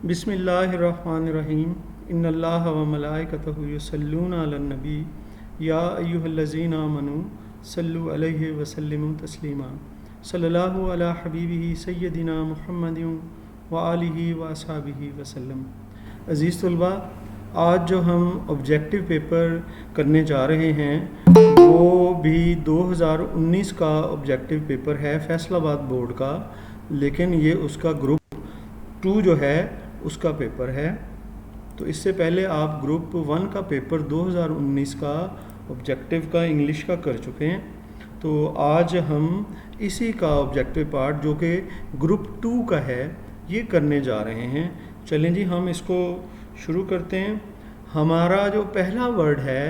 बिस्मिल्लाहिर्रहमानिर्रहीम इन्नल्लाह व मलाइकतहु युसल्लूना अलन नबी या अय्युहल्लज़ीना आमनू सल्लु अलैहि व सल्लिमू तस्लीमा सल्लल्लाहु अला हबीबिही सय्यदिना मुहम्मदिन व आलिहि व अस्हाबिहि वसल्लम। अज़ीज़ तलबा, आज जो हम ऑब्जेक्टिव पेपर करने जा रहे हैं वो भी 2019 का ऑब्जेक्टिव पेपर है फैसलाबाद बोर्ड का, लेकिन ये उसका ग्रुप 2 जो है उसका पेपर है। तो इससे पहले आप ग्रुप 1 का पेपर 2019 का ऑब्जेक्टिव का इंग्लिश का कर चुके हैं। तो आज हम इसी का ऑब्जेक्टिव पार्ट जो कि ग्रुप 2 का है ये करने जा रहे हैं। चलें जी, हम इसको शुरू करते हैं। हमारा जो पहला वर्ड है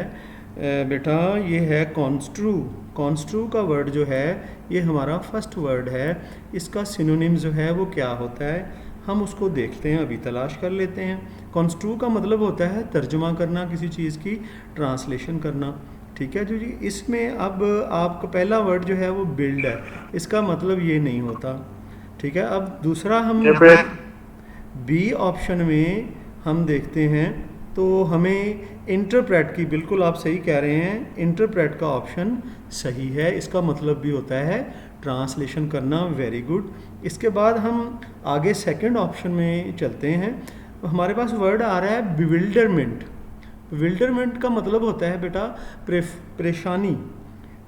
बेटा ये है कॉन्स्ट्रू। कॉन्स्ट्रू का वर्ड जो है ये हमारा फर्स्ट वर्ड है। इसका सिनोनिम जो है वो क्या होता है हम उसको देखते हैं, अभी तलाश कर लेते हैं। कॉन्स्ट्रू का मतलब होता है तर्जुमा करना, किसी चीज़ की ट्रांसलेशन करना। ठीक है जी। इसमें अब आपका पहला वर्ड जो है वो बिल्ड है, इसका मतलब ये नहीं होता। ठीक है। अब दूसरा हम बी ऑप्शन में हम देखते हैं तो हमें इंटरप्रेट की, बिल्कुल आप सही कह रहे हैं, इंटरप्रेट का ऑप्शन सही है। इसका मतलब भी होता है ट्रांसलेशन करना। Very good. इसके बाद हम आगे सेकंड ऑप्शन में चलते हैं। हमारे पास वर्ड आ रहा है बिविल्डरमेंट। बिविल्डरमेंट का मतलब होता है बेटा परेशानी।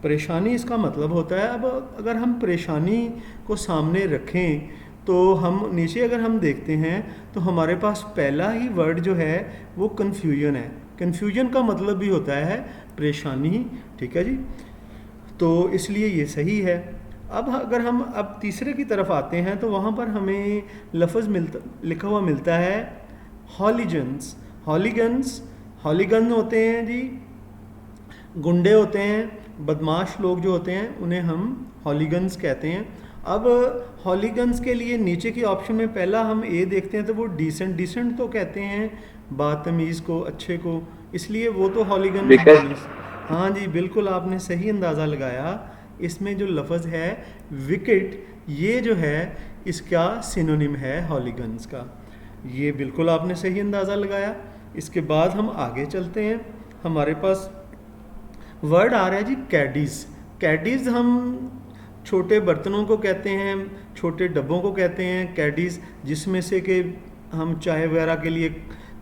परेशानी इसका मतलब होता है। अब अगर हम परेशानी को सामने रखें तो हम नीचे अगर हम देखते हैं तो हमारे पास पहला ही वर्ड जो है वो कन्फ्यूजन है। कन्फ्यूजन का मतलब भी होता है परेशानी। ठीक है जी। तो इसलिए ये सही है। अब अगर हम अब तीसरे की तरफ आते हैं तो वहाँ पर हमें लफ्ज़ लिखा हुआ मिलता है हॉलीगन्स। हॉलीगन्स हॉलीगन होते हैं जी, गुंडे होते हैं, बदमाश लोग जो होते हैं उन्हें हम हॉलीगन्स कहते हैं। अब हॉलीगन्स के लिए नीचे की ऑप्शन में पहला हम ए देखते हैं तो वो डिसेंट। डिसेंट तो कहते हैं बदतमीज़ को, अच्छे को, इसलिए वो तो हॉलीगन। हाँ जी, बिल्कुल आपने सही अंदाज़ा लगाया। इसमें जो लफ्ज़ है विकेट, ये जो है इसका सिनोनिम है हॉलीगन्स का। ये बिल्कुल आपने सही अंदाज़ा लगाया। इसके बाद हम आगे चलते हैं। हमारे पास वर्ड आ रहा है जी कैडीज़। कैडीज़ हम छोटे बर्तनों को कहते हैं, छोटे डब्बों को कहते हैं कैडीज़, जिसमें से कि हम चाय वगैरह के लिए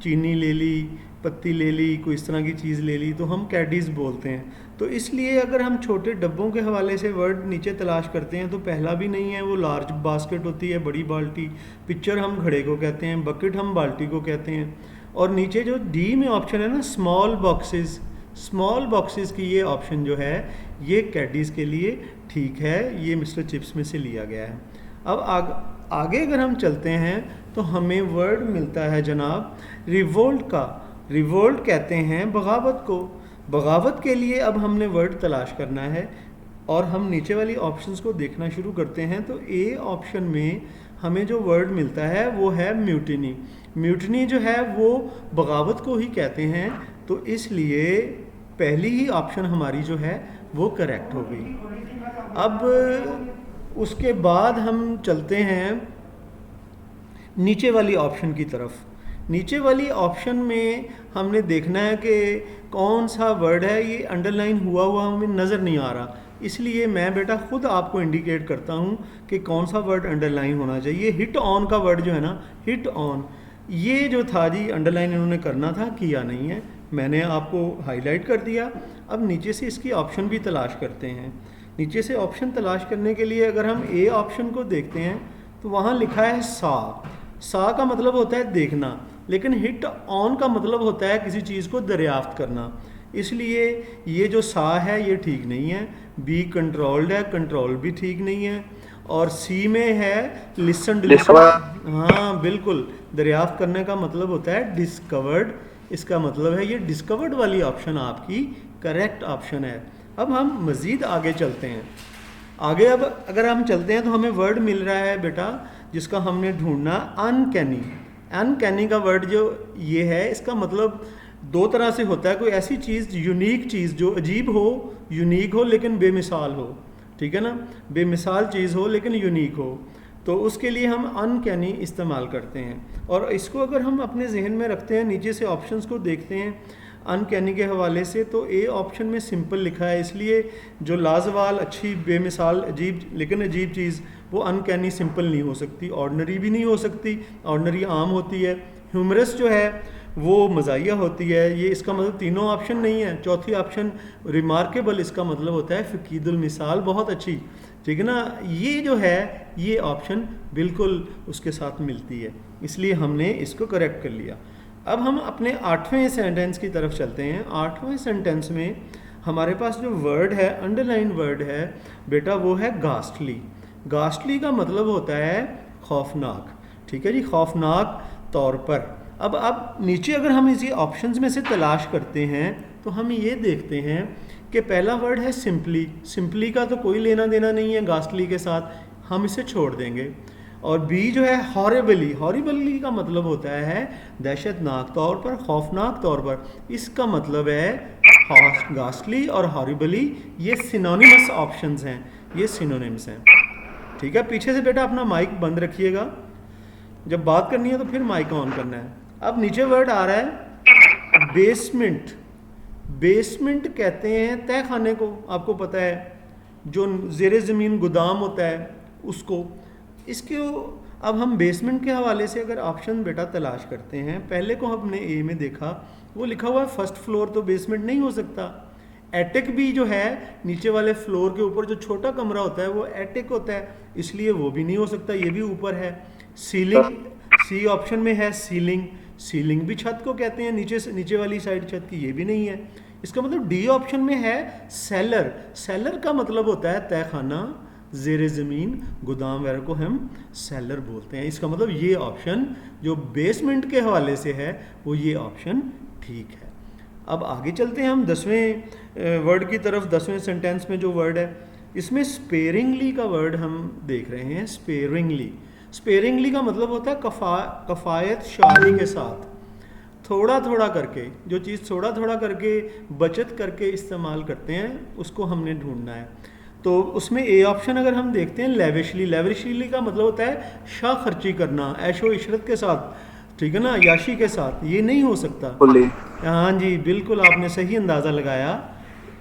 चीनी ले ली, पत्ती ले ली, कोई इस तरह की चीज़ ले ली तो हम कैडीज़ बोलते हैं। तो इसलिए अगर हम छोटे डब्बों के हवाले से वर्ड नीचे तलाश करते हैं तो पहला भी नहीं है, वो लार्ज बास्केट होती है, बड़ी बाल्टी। पिक्चर हम घड़े को कहते हैं, बकेट हम बाल्टी को कहते हैं। और नीचे जो डी में ऑप्शन है ना स्मॉल बॉक्सेस, स्मॉल बॉक्सेस की ये ऑप्शन जो है ये कैडीज़ के लिए ठीक है। ये मिस्टर चिप्स में से लिया गया है। अब आगे अगर हम चलते हैं तो हमें वर्ड मिलता है जनाब रिवोल्ट का। रिवोल्ट कहते हैं बगावत को। बगावत के लिए अब हमने वर्ड तलाश करना है और हम नीचे वाली ऑप्शंस को देखना शुरू करते हैं। तो ए ऑप्शन में हमें जो वर्ड मिलता है वो है म्यूटिनी। म्यूटिनी जो है वो बगावत को ही कहते हैं, तो इसलिए पहली ही ऑप्शन हमारी जो है वो करेक्ट हो गई। अब उसके बाद हम चलते हैं नीचे वाली ऑप्शन की तरफ। नीचे वाली ऑप्शन में हमने देखना है कि कौन सा वर्ड है, ये अंडरलाइन हुआ हुआ हमें नज़र नहीं आ रहा, इसलिए मैं बेटा खुद आपको इंडिकेट करता हूँ कि कौन सा वर्ड अंडरलाइन होना चाहिए। हिट ऑन का वर्ड जो है ना, हिट ऑन, ये जो था जी अंडरलाइन इन्होंने करना था, किया नहीं है, मैंने आपको हाईलाइट कर दिया। अब नीचे से इसकी ऑप्शन भी तलाश करते हैं। नीचे से ऑप्शन तलाश करने के लिए अगर हम ए ऑप्शन को देखते हैं तो वहाँ लिखा है सा। सा का मतलब होता है देखना, लेकिन हिट ऑन का मतलब होता है किसी चीज़ को दरियाफ्त करना, इसलिए ये जो सा है ये ठीक नहीं है। बी कंट्रोल्ड है, कंट्रोल भी ठीक नहीं है। और सी में है लिसन। हाँ बिल्कुल, दरियाफ्त करने का मतलब होता है डिस्कवर्ड, इसका मतलब है ये डिस्कवर्ड वाली ऑप्शन आपकी करेक्ट ऑप्शन है। अब हम मज़ीद आगे चलते हैं। आगे अब अगर हम चलते हैं तो हमें वर्ड मिल रहा है बेटा जिसका हमने ढूंढना अनकैनी। अनकैनी का वर्ड जो ये है इसका मतलब दो तरह से होता है। कोई ऐसी चीज़, यूनिक चीज़ जो अजीब हो, यूनिक हो लेकिन बेमिसाल हो। ठीक है ना, बेमिसाल चीज़ हो लेकिन यूनिक हो। तो उसके लिए हम अनकैनी इस्तेमाल करते हैं। और इसको अगर हम अपने जहन में रखते हैं, नीचे से ऑप्शंस को देखते हैं अनकैनी के हवाले से, तो ए ऑप्शन में सिंपल लिखा है, इसलिए जो लाजवाल, अच्छी, बेमिसाल, अजीब लेकिन अजीब चीज़ वो अनकैनी सिंपल नहीं हो सकती, ऑर्डनरी भी नहीं हो सकती, ऑर्डनरी आम होती है। ह्यूमरस जो है वो मज़ाहिया होती है, ये इसका मतलब तीनों ऑप्शन नहीं है। चौथी ऑप्शन रिमार्केबल, इसका मतलब होता है फ़कीदुल मिसाल, बहुत अच्छी, ठीक है ना। ये जो है ये ऑप्शन बिल्कुल उसके साथ मिलती है, इसलिए हमने इसको करेक्ट कर लिया। अब हम अपने 8वें सेंटेंस की तरफ चलते हैं। 8वें सेंटेंस में हमारे पास जो वर्ड है, अंडरलाइन वर्ड है बेटा, वो है गास्टली। गास्टली का मतलब होता है खौफनाक, ठीक है जी, खौफनाक तौर पर। अब नीचे अगर हम इसी ऑप्शंस में से तलाश करते हैं तो हम ये देखते हैं कि पहला वर्ड है सिंपली। सिंपली का तो कोई लेना देना नहीं है गास्टली के साथ, हम इसे छोड़ देंगे। और बी जो है हॉरिबली, हॉरिबली का मतलब होता है दहशतनाक तौर पर, खौफनाक तौर पर। इसका मतलब है गास्टली और हॉरिबली ये सिनोनिमस ऑप्शंस हैं, ये सिनोनिम्स हैं, ठीक है। पीछे से बेटा अपना माइक बंद रखिएगा, जब बात करनी है तो फिर माइक ऑन करना है। अब नीचे वर्ड आ रहा है बेसमेंट। बेसमेंट कहते हैं तह खाने को, आपको पता है, जो ज़ेरे ज़मीन गोदाम होता है उसको। इसके अब हम बेसमेंट के हवाले से अगर ऑप्शन बेटा तलाश करते हैं, पहले को हमने ए में देखा, वो लिखा हुआ है फर्स्ट फ्लोर, तो बेसमेंट नहीं हो सकता। एटिक भी जो है नीचे वाले फ्लोर के ऊपर जो छोटा कमरा होता है वो एटिक होता है, इसलिए वो भी नहीं हो सकता, ये भी ऊपर है। सीलिंग, सी ऑप्शन में है सीलिंग, सीलिंग भी छत को कहते हैं, नीचे से नीचे वाली साइड छत की, ये भी नहीं है। इसका मतलब डी ऑप्शन में है सेलर। सेलर का मतलब होता है तहखाना, ज़ेरे ज़मीन, गोदाम वगैरह को हम सेलर बोलते हैं। इसका मतलब ये ऑप्शन जो बेसमेंट के हवाले से है वो ये ऑप्शन ठीक है। अब आगे चलते हैं हम 10वें वर्ड की तरफ। 10वें सेंटेंस में जो वर्ड है इसमें स्पेयरिंगली का वर्ड हम देख रहे हैं। स्पेयरिंगली, स्पेयरिंगली का मतलब होता है कफ़ायत शारी के साथ, थोड़ा थोड़ा करके, जो चीज़ थोड़ा थोड़ा करके बचत करके इस्तेमाल करते हैं उसको हमने ढूंढना है। तो उसमें ए ऑप्शन अगर हम देखते हैं लेविशली, लेविशली का मतलब होता है शाह खर्ची करना, ऐशो इशरत के साथ, ठीक है ना, याशी के साथ, ये नहीं हो सकता। हाँ जी बिल्कुल, आपने सही अंदाज़ा लगाया।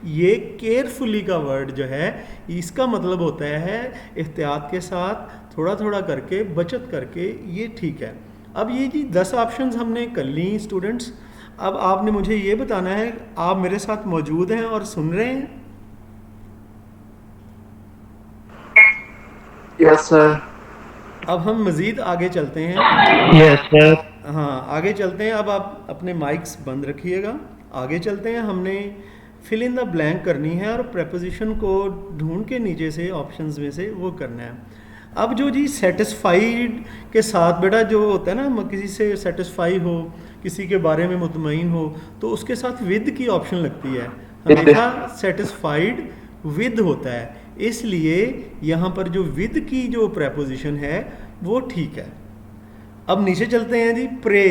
ये केयरफुली का वर्ड जो है इसका मतलब होता है एहतियात के साथ, थोड़ा थोड़ा करके, बचत करके, ये ठीक है। अब ये जी 10 ऑप्शंस हमने कर ली स्टूडेंट्स। अब आपने मुझे ये बताना है, आप मेरे साथ मौजूद हैं और सुन रहे हैं? Yes sir. अब हम मज़ीद आगे चलते हैं। Yes sir. हाँ आगे चलते हैं। अब आप अपने माइक्स बंद रखिएगा। आगे चलते हैं, हमने फिल इन द ब्लैंक करनी है और प्रेपोजिशन को ढूंढ के नीचे से ऑप्शंस में से वो करना है। अब जो जी सेटिस्फाइड के साथ बेटा जो होता है ना, किसी से सेटिस्फाई हो, किसी के बारे में मुतमईन हो, तो उसके साथ विद की ऑप्शन लगती है। हमेशा सेटिस्फाइड विद होता है, इसलिए यहाँ पर जो विद की जो प्रेपोजिशन है वो ठीक है। अब नीचे चलते हैं जी। प्रे,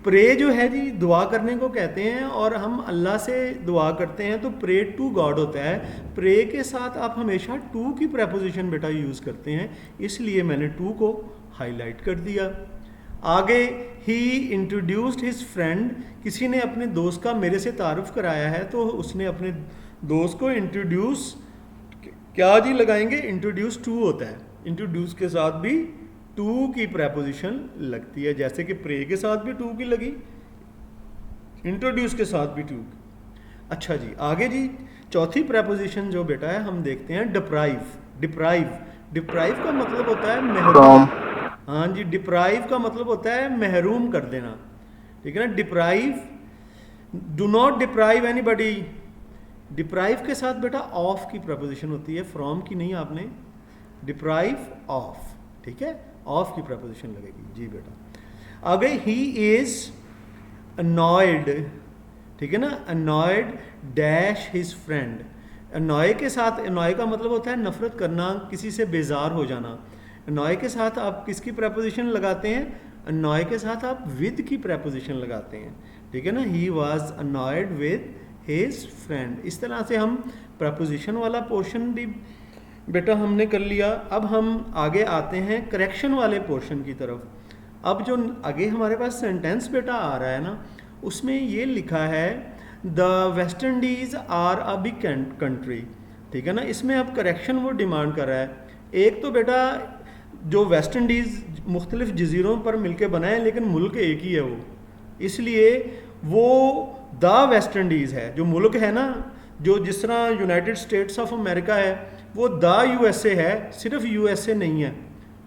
प्रे जो है जी दुआ करने को कहते हैं और हम अल्लाह से दुआ करते हैं तो प्रे टू गॉड होता है। प्रे के साथ आप हमेशा टू की प्रेपोजिशन बेटा यूज़ करते हैं, इसलिए मैंने टू को हाईलाइट कर दिया। आगे ही इंट्रोड्यूस्ड हिज फ्रेंड, किसी ने अपने दोस्त का मेरे से तारुफ कराया है तो उसने अपने दोस्त को इंट्रोड्यूस क्या जी लगाएंगे, इंट्रोड्यूस टू होता है। इंट्रोड्यूस के साथ भी टू की प्रेपोजिशन लगती है, जैसे कि प्रे के साथ भी टू की लगी, इंट्रोड्यूस के साथ भी टू। अच्छा जी आगे जी चौथी प्रेपोजिशन जो बेटा है हम देखते हैं डिप्राइव। डिप्राइव, डिप्राइव का मतलब होता है महरूम। हाँ जी, डिप्राइव का मतलब होता है महरूम कर देना, ठीक है ना। Deprive, do not deprive anybody. Deprive के साथ बेटा ऑफ की प्रपोजिशन होती है, फ्रॉम की नहीं। आपने डिप्राइव ऑफ, ठीक है, ऑफ की प्रपोजिशन लगेगी जी बेटा। आगे ही इज अनॉयड, ठीक है ना, अनॉयड डैश हिज फ्रेंड। अनॉय के साथ, अनॉय का मतलब होता है नफरत करना, किसी से बेजार हो जाना। अनॉय के साथ आप किसकी प्रपोजिशन लगाते हैं? अनॉय के साथ आप विद की प्रपोजिशन लगाते हैं, ठीक है ना। He was annoyed with his friend. इस तरह से हम प्रपोजिशन वाला पोर्शन भी बेटा हमने कर लिया। अब हम आगे आते हैं करेक्शन वाले पोर्शन की तरफ। अब जो आगे हमारे पास सेंटेंस बेटा आ रहा है ना, उसमें ये लिखा है the West Indies are a big country, ठीक है ना। इसमें अब करेक्शन वो डिमांड कर रहा है। एक तो बेटा जो वेस्ट इंडीज़ मुख्तलिफ जजीरों पर मिलके बना है, लेकिन मुल्क एक ही है वो, इसलिए वो द वेस्ट इंडीज़ है। जो मुल्क है ना, जो जिस तरह यूनाइटेड स्टेट्स ऑफ अमेरिका है वो द यूएसए है, सिर्फ यूएसए नहीं है।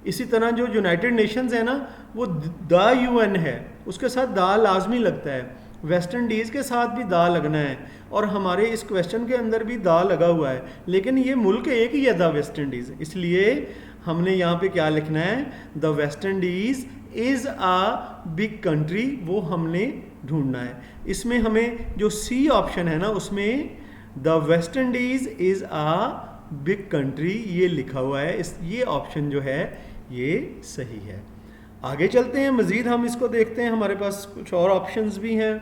इसी तरह जो यूनाइटेड नेशंस है ना, वो द यूएन है, उसके साथ द लाजमी लगता है। वेस्ट इंडीज़ के साथ भी दा लगना है, और हमारे इस क्वेश्चन के अंदर भी दा लगा हुआ है, लेकिन ये मुल्क एक ही है द वेस्ट इंडीज़। इसलिए हमने यहाँ पे क्या लिखना है, the West Indies is a big country, वो हमने ढूंढना है। इसमें हमें जो सी ऑप्शन है ना, उसमें the West Indies is a big country ये लिखा हुआ है, ये ऑप्शन जो है ये सही है। आगे चलते हैं, मज़ीद हम इसको देखते हैं। हमारे पास कुछ और ऑप्शंस भी हैं।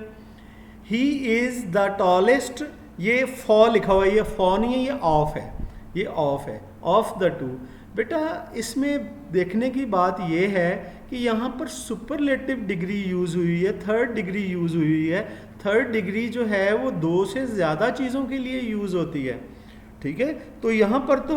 ही इज़ द टॉलेस्ट, ये फॉ लिखा हुआ है, ये फॉ नहीं है, ये ऑफ है, ये ऑफ है, ऑफ द टू। बेटा इसमें देखने की बात ये है कि यहाँ पर सुपरलेटिव डिग्री यूज़ हुई है, थर्ड डिग्री यूज़ हुई है। थर्ड डिग्री जो है वो दो से ज़्यादा चीज़ों के लिए यूज़ होती है, ठीक है। तो यहाँ पर तो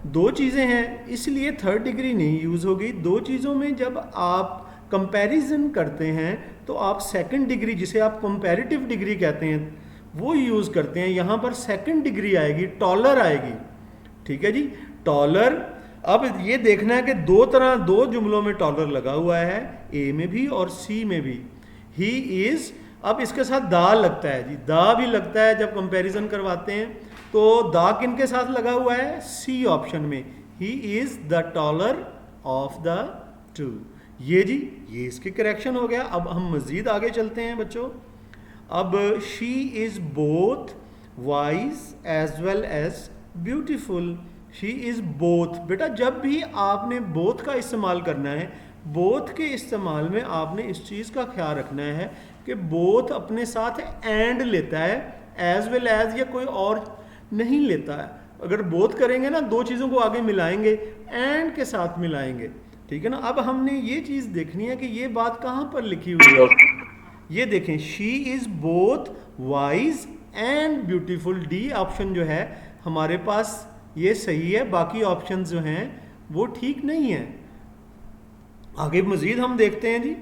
दो चीज़ें हैं, इसलिए थर्ड डिग्री नहीं यूज़ होगी। दो चीज़ों में जब आप कंपैरिजन करते हैं तो आप सेकंड डिग्री, जिसे आप कंपैरेटिव डिग्री कहते हैं, वो यूज़ करते हैं। यहाँ पर सेकंड डिग्री आएगी, टॉलर आएगी, ठीक है जी, टॉलर। अब ये देखना है कि दो जुमलों में टॉलर लगा हुआ है, ए में भी और सी में भी। ही इज़, अब इसके साथ दा लगता है जी, दा भी लगता है जब कंपैरिजन करवाते हैं। तो दा किन के साथ लगा हुआ है, सी ऑप्शन में, he is the taller of the two. ये जी, ये इसकी करेक्शन हो गया। अब हम मज़ीद आगे चलते हैं बच्चों। अब she is both wise as well as beautiful. She is both, बेटा जब भी आपने बोथ का इस्तेमाल करना है, बोथ के इस्तेमाल में आपने इस चीज़ का ख्याल रखना है कि बोथ अपने साथ एंड लेता है, एज वेल एज या कोई और नहीं लेता है। अगर बोथ करेंगे ना, दो चीज़ों को आगे मिलाएंगे, एंड के साथ मिलाएंगे, ठीक है ना। अब हमने ये चीज़ देखनी है कि ये बात कहाँ पर लिखी हुई है। ये देखें, she is both wise and beautiful, D option जो है हमारे पास ये सही है, बाकी ऑप्शन जो हैं वो ठीक नहीं है। आगे मज़ीद हम देखते हैं जी।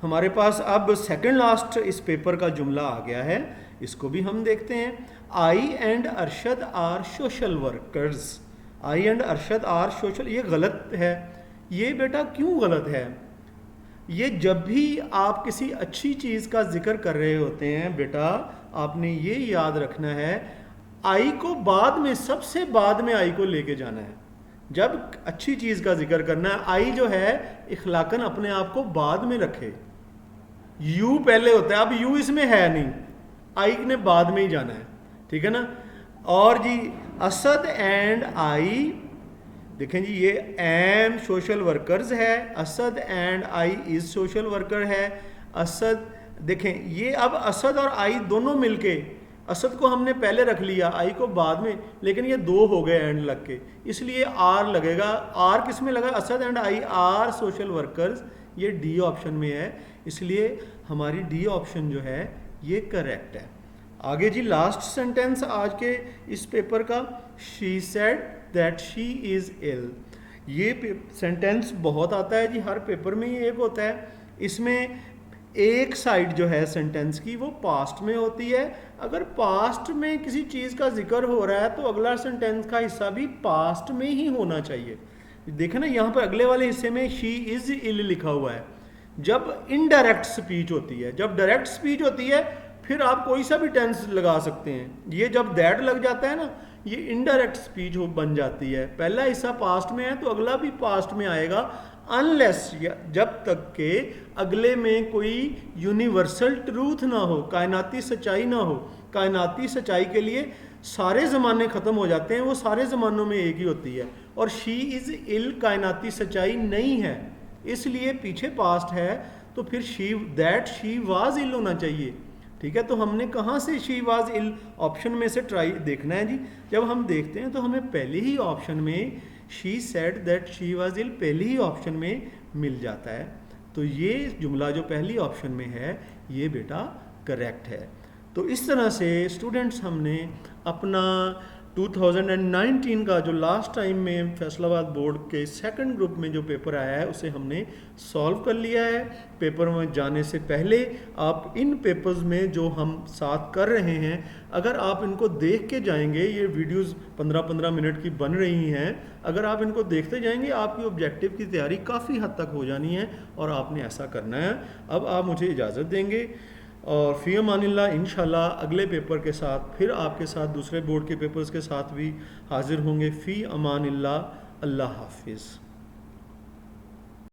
हमारे पास अब सेकंड लास्ट इस पेपर का जुमला आ गया है, इसको भी हम देखते हैं। I and Arshad are social workers. I and Arshad are social, ये गलत है। ये बेटा क्यों गलत है? ये जब भी आप किसी अच्छी चीज़ का जिक्र कर रहे होते हैं बेटा, आपने ये याद रखना है, आई को बाद में, सबसे बाद में आई को लेके जाना है। जब अच्छी चीज़ का जिक्र करना है, आई जो है इखलाकन अपने आप को बाद में रखे। यू पहले होता है, अब यू इसमें है नहीं, आई ने बाद में ही जाना है, ठीक है ना। और जी असद एंड आई, देखें जी, ये एम सोशल वर्कर्स है, Asad and I is social worker है। असद, देखें ये अब असद और आई दोनों मिलके, असद को हमने पहले रख लिया, आई को बाद में, लेकिन ये दो हो गए एंड लग के, इसलिए आर लगेगा। आर किस में लगा? Asad and I R social workers, ये डी ऑप्शन में है, इसलिए हमारी डी ऑप्शन जो है ये करेक्ट है। आगे जी लास्ट सेंटेंस आज के इस पेपर का, she said that she is ill. ये सेंटेंस बहुत आता है जी, हर पेपर में ही एक होता है। इसमें एक साइड जो है सेंटेंस की वो पास्ट में होती है। अगर पास्ट में किसी चीज़ का जिक्र हो रहा है तो अगला सेंटेंस का हिस्सा भी पास्ट में ही होना चाहिए। देखें ना, यहाँ पर अगले वाले हिस्से में शी इज़ इल लिखा हुआ है। जब इनडायरेक्ट स्पीच होती है, जब डायरेक्ट स्पीच होती है फिर आप कोई सा भी टेंस लगा सकते हैं। ये जब दैट लग जाता है ना, ये इनडायरेक्ट स्पीच बन जाती है। पहला हिस्सा पास्ट में है तो अगला भी पास्ट में आएगा, अनलेस, जब तक के अगले में कोई यूनिवर्सल ट्रूथ ना हो, कायनाती सच्चाई ना हो। कायनाती सच्चाई के लिए सारे ज़माने ख़त्म हो जाते हैं, वो सारे ज़मानों में एक ही होती है। और शी इज़ इल कायनाती सच्चाई नहीं है, इसलिए पीछे पास्ट है, तो फिर she that she was ill होना चाहिए। ठीक है, तो हमने कहाँ से शी वाज इल ऑप्शन में से ट्राई देखना है जी। जब हम देखते हैं तो हमें पहले ही ऑप्शन में she said that she was ill पहले ही ऑप्शन में मिल जाता है। तो ये जुमला जो पहली ऑप्शन में है ये बेटा करेक्ट है। तो इस तरह से स्टूडेंट्स हमने अपना 2019 का जो लास्ट टाइम में फैसलाबाद बोर्ड के सेकंड ग्रुप में जो पेपर आया है उसे हमने सॉल्व कर लिया है। पेपर में जाने से पहले आप इन पेपर्स में जो हम साथ कर रहे हैं, अगर आप इनको देख के जाएंगे, ये वीडियोस 15-15 मिनट की बन रही हैं, अगर आप इनको देखते जाएंगे आपकी ऑब्जेक्टिव की तैयारी काफ़ी हद तक हो जानी है और आपने ऐसा करना है। अब आप मुझे इजाज़त देंगे और फ़ी अमानिल्लाह इंशाल्लाह अगले पेपर के साथ फिर आपके साथ दूसरे बोर्ड के पेपर्स के साथ भी हाजिर होंगे। फ़ी अमानिल्लाह, अल्लाह हाफिज़।